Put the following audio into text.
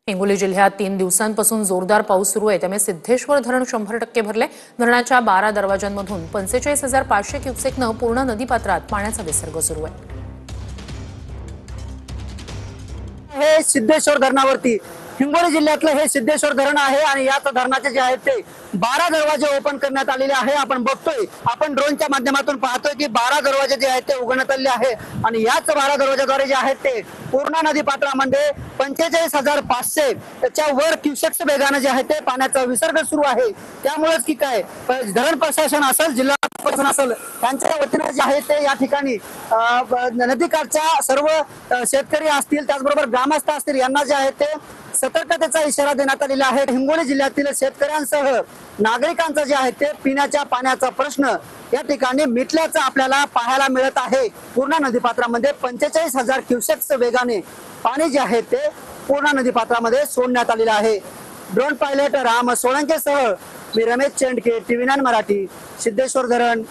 हिंगोली जिल्ह्यात 3 दिवसांपासून जोरदार पाऊस सुरू आहे, त्यामुळे सिद्धेश्वर धरण 100% भरले। धरणाच्या 12 दरवाजांमधून 45,500 क्युसेकनं पूर्ण नदीपात्रात पाण्याचा विसर्ग सुरू आहे। हे सिद्धेश्वर धरणावरती हिंगोली जिल्ह्यातलं हे सिद्धेश्वर धरण आहे आणि याच धरणाचे जे आहेत ते 12 दरवाजे ओपन करण्यात आलेले आहे। आपण बघतोय, आपण ड्रोनच्या माध्यमातून पाहतोय की 12 दरवाजे जे आहेत ते उघडण्यात आलेले आहे आणि याच 12 दरवाजाद्वारे जे आहेत ते पूर्णा नदी पात्रामध्ये 45,500 त्याच्या वर क्युसेक्स वेगाने जे आहे ते पाण्याचा विसर्ग सुरू आहे। त्यामुळेच की काय धरण प्रशासन असेल, जिल्हा प्रशासन असेल, त्यांच्या वतीने जे आहे ते या ठिकाणी नदीकाठच्या सर्व शेतकरी असतील, त्याचबरोबर ग्रामस्थ असतील, यांना जे आहे ते सतर्कतेचा इशारा देण्यात आलेला आहे। हिंगोली जिल्ह्यातील शेतकऱ्यांसह नागरिकांचा जे आहे ते पिण्याच्या पाण्याचा प्रश्न या ठिकाणी मिटल्याचं आपल्याला पाहायला मिळत आहे। पूर्णा नदीपात्रामध्ये 45,000 क्युसेक्स वेगाने पाणी जे आहे ते पूर्णा नदीपात्रामध्ये सोडण्यात आलेलं आहे। ड्रोन पायलट राम सोळंकेसह मी रमेश चेंडके, TV9 मराठी, सिद्धेश्वर धरण,